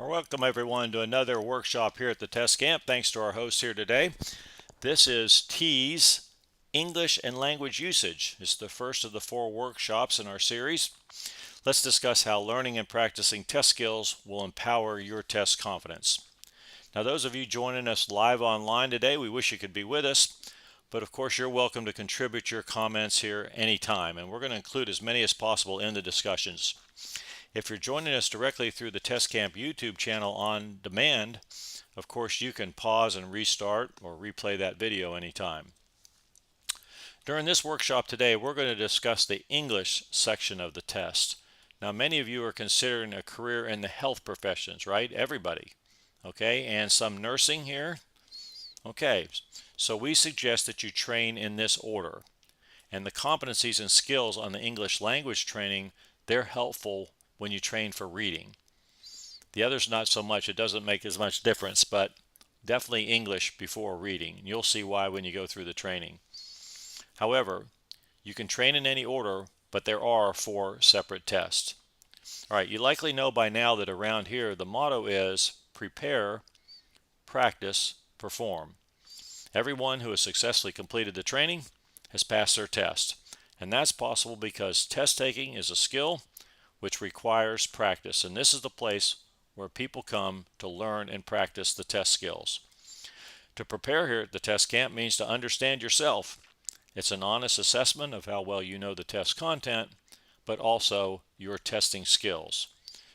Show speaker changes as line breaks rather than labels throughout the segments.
Welcome everyone to another workshop here at the test camp. Thanks to our host here today. This is TEAS, English and Language Usage. It's the first of the 4 workshops in our series. Let's discuss how learning and practicing test skills will empower your test confidence. Now, those of you joining us live online today, we wish you could be with us, but of course you're welcome to contribute your comments here anytime, and we're going to include as many as possible in the discussions. If you're joining us directly through the Test Camp YouTube channel on demand, of course you can pause and restart or replay that video anytime. During this workshop today, we're going to discuss the English section of the test. Now, many of you are considering a career in the health professions, right? Everybody. Okay, and some nursing here. Okay, so we suggest that you train in this order. And the competencies and skills on the English language training, they're helpful when you train for reading. The others not so much. It doesn't make as much difference, but definitely English before reading. You'll see why when you go through the training. However, you can train in any order, but there are 4 separate tests. All right, you likely know by now that around here the motto is prepare, practice, perform. Everyone who has successfully completed the training has passed their test, and that's possible because test taking is a skill which requires practice, and this is the place where people come to learn and practice the test skills. To prepare here at the test camp means to understand yourself. It's an honest assessment of how well you know the test content, but also your testing skills.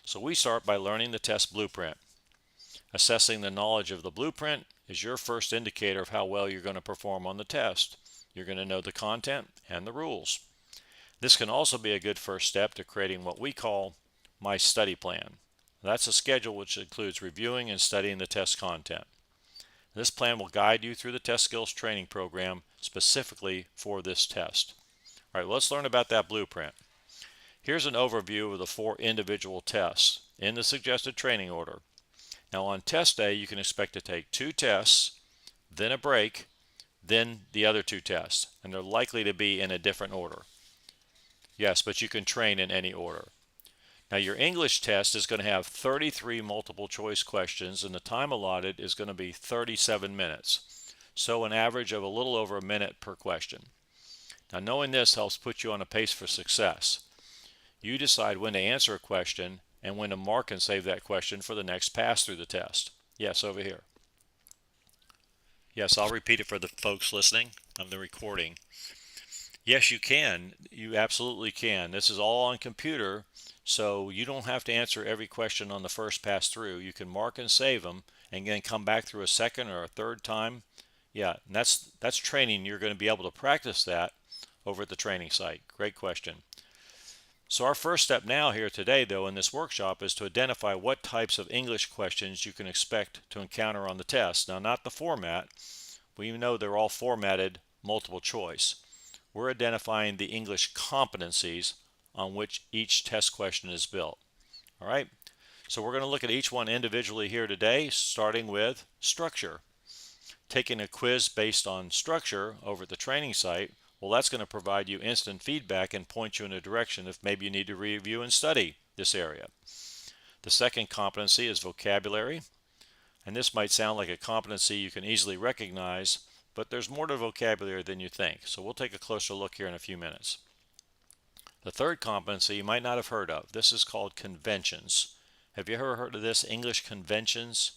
So we start by learning the test blueprint. Assessing the knowledge of the blueprint is your first indicator of how well you're going to perform on the test. You're going to know the content and the rules. This can also be a good first step to creating what we call my study plan. That's a schedule which includes reviewing and studying the test content. This plan will guide you through the test skills training program specifically for this test. All right, let's learn about that blueprint. Here's an overview of the 4 individual tests in the suggested training order. Now on test day, you can expect to take 2 tests, then a break, then the other 2 tests, and they're likely to be in a different order. Yes, but you can train in any order. Now your English test is going to have 33 multiple choice questions, and the time allotted is going to be 37 minutes. So an average of a little over a minute per question. Now knowing this helps put you on a pace for success. You decide when to answer a question and when to mark and save that question for the next pass through the test. Yes, over here. Yes, I'll repeat it for the folks listening on the recording. Yes, you can. You absolutely can. This is all on computer, so you don't have to answer every question on the first pass through. You can mark and save them and then come back through a second or a third time. Yeah, and that's training. You're going to be able to practice that over at the training site. Great question. So our first step now here today, though, in this workshop is to identify what types of English questions you can expect to encounter on the test. Now, not the format. We know they're all formatted multiple choice. We're identifying the English competencies on which each test question is built. All right, so we're going to look at each one individually here today, starting with structure. Taking a quiz based on structure over at the training site, well, that's going to provide you instant feedback and point you in a direction if maybe you need to review and study this area. The second competency is vocabulary, and this might sound like a competency you can easily recognize, but there's more to vocabulary than you think, so we'll take a closer look here in a few minutes. The third competency you might not have heard of. This is called conventions. Have you ever heard of this, English conventions?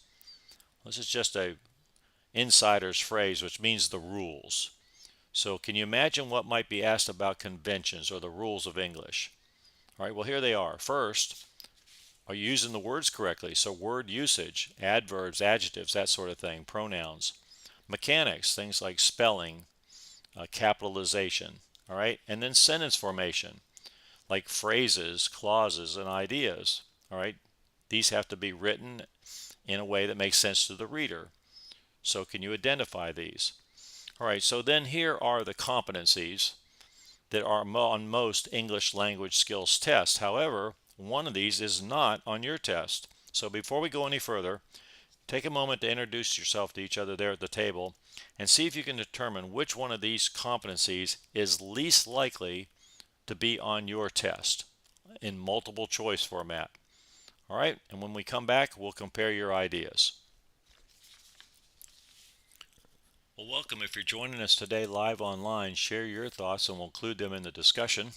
This is just a insider's phrase which means the rules. So can you imagine what might be asked about conventions or the rules of English? All right, well here they are. First, are you using the words correctly? So word usage, adverbs, adjectives, that sort of thing, pronouns. Mechanics, things like spelling, capitalization, all right, and then sentence formation, like phrases, clauses, and ideas, all right. These have to be written in a way that makes sense to the reader. So can you identify these? All right, so then here are the competencies that are on most English language skills tests. However, one of these is not on your test. So before we go any further, take a moment to introduce yourself to each other there at the table and see if you can determine which one of these competencies is least likely to be on your test in multiple choice format. All right, and when we come back, we'll compare your ideas. Well, welcome. If you're joining us today live online, share your thoughts and we'll include them in the discussion.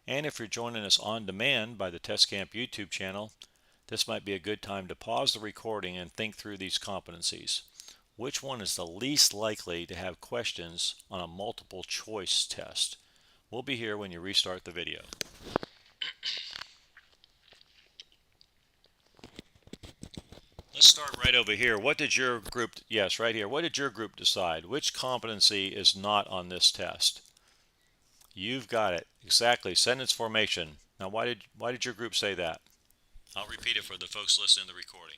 And if you're joining us on demand by the Test Camp YouTube channel, this might be a good time to pause the recording and think through these competencies. Which one is the least likely to have questions on a multiple choice test? We'll be here when you restart the video. Let's start right over here. What did your group, yes, right here, what did your group decide? Which competency is not on this test? You've got it. Exactly. Sentence formation. Now, why did your group say that? I'll repeat it for the folks listening to the recording.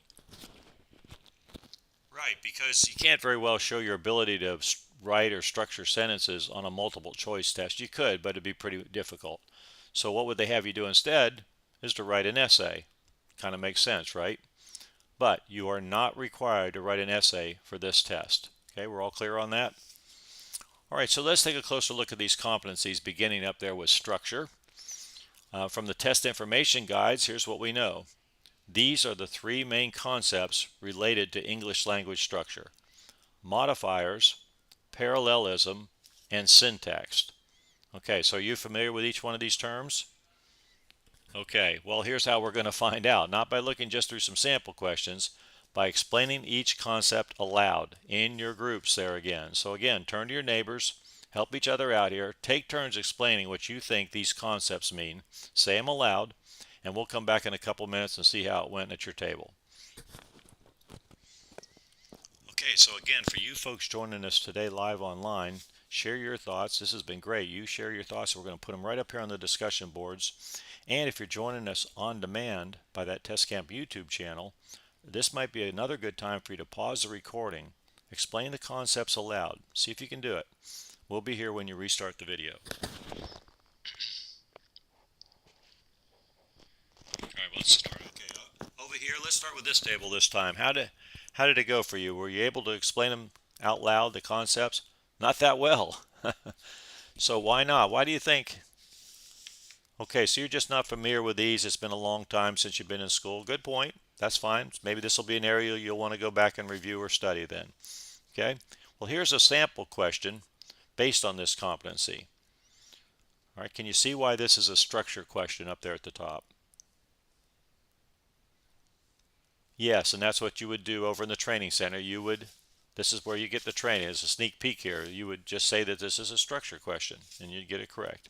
Right, because you can't very well show your ability to write or structure sentences on a multiple choice test. You could, but it'd be pretty difficult. So what would they have you do instead is to write an essay. Kind of makes sense, right? But you are not required to write an essay for this test. Okay, we're all clear on that? All right, so let's take a closer look at these competencies, beginning up there with structure. From the test information guides, here's what we know. These are the three main concepts related to English language structure: modifiers, parallelism, and syntax. Okay, so are you familiar with each one of these terms? Okay, well, here's how we're going to find out. Not by looking just through some sample questions, by explaining each concept aloud in your groups there again. So again, turn to your neighbors, help each other out here, take turns explaining what you think these concepts mean, say them aloud, and we'll come back in a couple minutes and see how it went at your table. Okay, so again, for you folks joining us today live online, share your thoughts. This has been great. You share your thoughts. We're going to put them right up here on the discussion boards. And if you're joining us on demand by that Test Camp YouTube channel, this might be another good time for you to pause the recording, explain the concepts aloud. See if you can do it. We'll be here when you restart the video. All right, well, let's start. Okay, over here, let's start with this table this time. How did it go for you? Were you able to explain them out loud, the concepts? Not that well. So why not? Why do you think? Okay, so you're just not familiar with these. It's been a long time since you've been in school. Good point. That's fine. Maybe this will be an area you'll want to go back and review or study then. Okay, well, here's a sample question based on this competency. All right, can you see why this is a structure question up there at the top? Yes, and that's what you would do over in the training center. This is where you get the training. It's a sneak peek here. You would just say that this is a structure question, and you'd get it correct.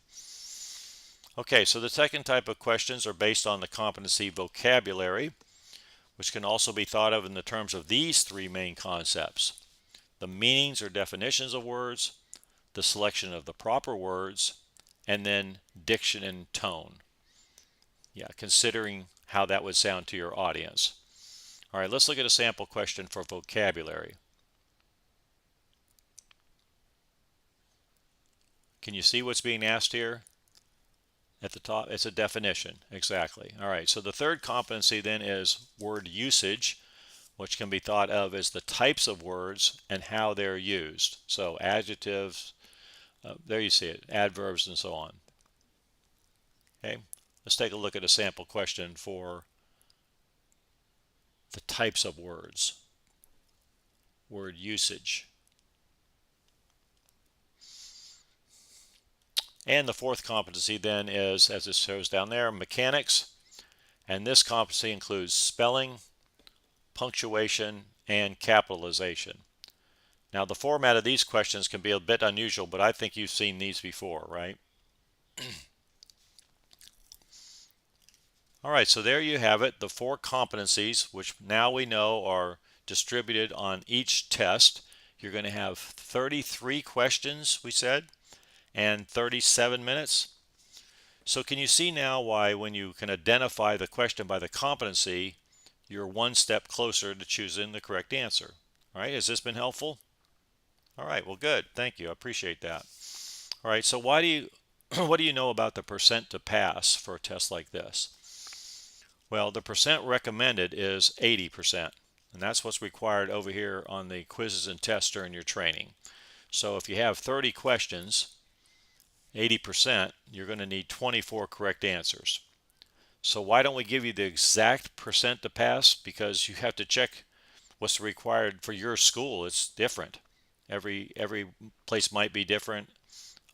Okay, so the second type of questions are based on the competency vocabulary, which can also be thought of in the terms of these three main concepts: the meanings or definitions of words, the selection of the proper words, and then diction and tone. Yeah, considering how that would sound to your audience. All right, let's look at a sample question for vocabulary. Can you see what's being asked here? At the top, it's a definition. Exactly. All right, so the third competency then is word usage, which can be thought of as the types of words and how they're used. So adjectives, there you see it, adverbs and so on. Okay, let's take a look at a sample question for the types of words, word usage. And the fourth competency then is, as it shows down there, mechanics. And this competency includes spelling, punctuation, and capitalization. Now, the format of these questions can be a bit unusual, but I think you've seen these before, right? All right, so there you have it, the four competencies, which now we know are distributed on each test. You're going to have 33 questions, we said, and 37 minutes. So can you see now why when you can identify the question by the competency, you're one step closer to choosing the correct answer? All right, has this been helpful? All right, well, good. Thank you. I appreciate that. All right, so what do you know about the percent to pass for a test like this? Well, the percent recommended is 80%, and that's what's required over here on the quizzes and tests during your training. So if you have 30 questions, 80%, you're going to need 24 correct answers. So why don't we give you the exact percent to pass? Because you have to check what's required for your school. It's different. Every place might be different.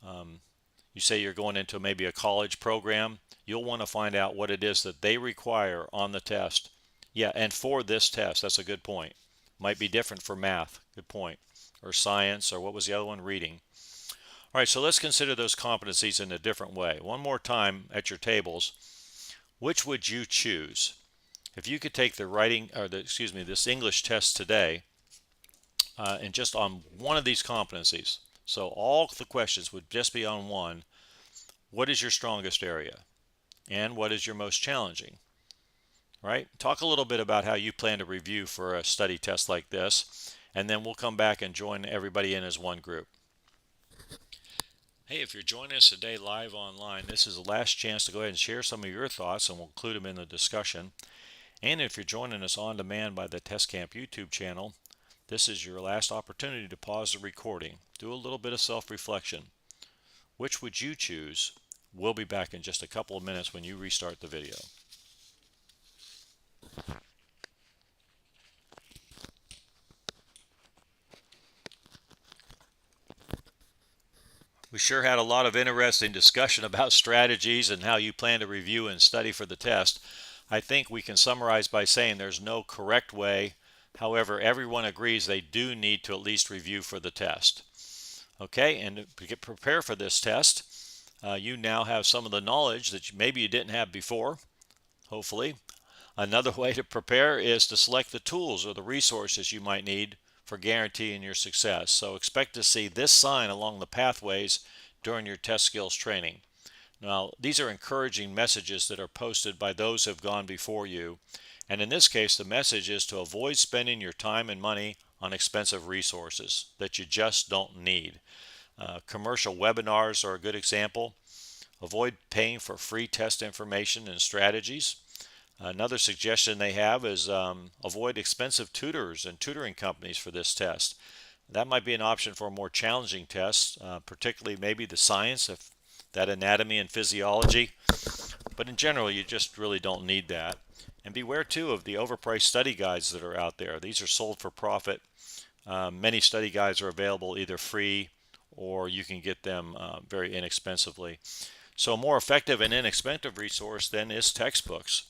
You say you're going into maybe a college program, you'll want to find out what it is that they require on the test. Yeah, and for this test, that's a good point. Might be different for math, good point, or science, or what was the other one, reading. All right, so let's consider those competencies in a different way. One more time at your tables, which would you choose? If you could take the writing, or this English test today, and just on one of these competencies, so all the questions would just be on one, what is your strongest area? And what is your most challenging? Right? Talk a little bit about how you plan to review for a study test like this, and then we'll come back and join everybody in as one group. Hey, if you're joining us today live online, this is the last chance to go ahead and share some of your thoughts, and we'll include them in the discussion. And if you're joining us on demand by the Test Camp YouTube channel, this is your last opportunity to pause the recording. Do a little bit of self-reflection. Which would you choose? We'll be back in just a couple of minutes when you restart the video. We sure had a lot of interesting discussion about strategies and how you plan to review and study for the test. I think we can summarize by saying there's no correct way. However, everyone agrees they do need to at least review for the test. Okay, and to get prepared for this test, you now have some of the knowledge that maybe you didn't have before, hopefully. Another way to prepare is to select the tools or the resources you might need for guaranteeing your success. So expect to see this sign along the pathways during your test skills training. Now, these are encouraging messages that are posted by those who have gone before you. And in this case, the message is to avoid spending your time and money on expensive resources that you just don't need. Commercial webinars are a good example. Avoid paying for free test information and strategies. Another suggestion they have is avoid expensive tutors and tutoring companies for this test. That might be an option for a more challenging test, particularly maybe the science, if that anatomy and physiology. But in general, you just really don't need that. And beware too of the overpriced study guides that are out there. These are sold for profit. Many study guides are available either free or you can get them very inexpensively. So a more effective and inexpensive resource then is textbooks.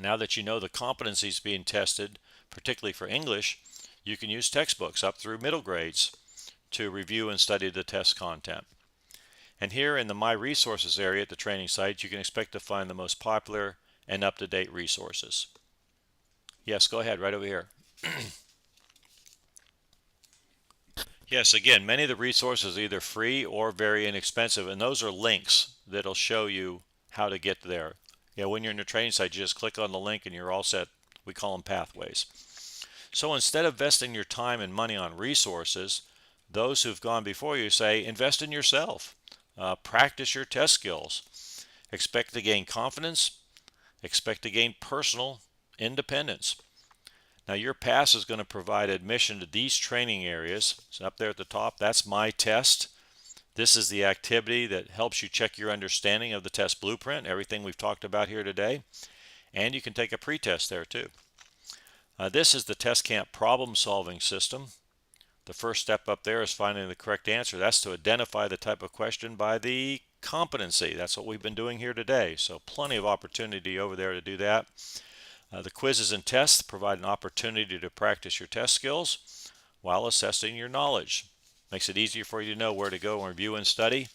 Now that you know the competencies being tested, particularly for English, you can use textbooks up through middle grades to review and study the test content. And here in the My Resources area at the training site, you can expect to find the most popular and up-to-date resources. Yes, go ahead, right over here. Yes, again, many of the resources are either free or very inexpensive, and those are links that'll show you how to get there. Yeah, when you're in the training site, you just click on the link and you're all set. We call them pathways. So instead of investing your time and money on resources, those who've gone before you say, invest in yourself. Practice your test skills. Expect to gain confidence. Expect to gain personal independence. Now your pass is going to provide admission to these training areas. So up there at the top, that's my test. This is the activity that helps you check your understanding of the test blueprint, everything we've talked about here today. And you can take a pretest there too. This is the test camp problem solving system. The first step up there is finding the correct answer. That's to identify the type of question by the competency. That's what we've been doing here today. So plenty of opportunity over there to do that. The quizzes and tests provide an opportunity to practice your test skills while assessing your knowledge. Makes it easier for you to know where to go and review and study.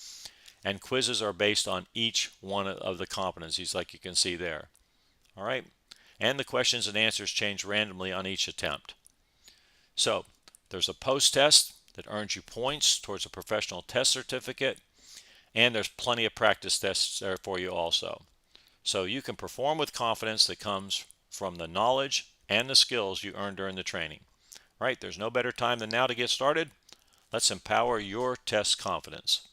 And quizzes are based on each one of the competencies like you can see there. All right. And the questions and answers change randomly on each attempt. So there's a post-test that earns you points towards a professional test certificate. And there's plenty of practice tests there for you also. So you can perform with confidence that comes from the knowledge and the skills you earned during the training. Right? There's no better time than now to get started. Let's empower your test confidence.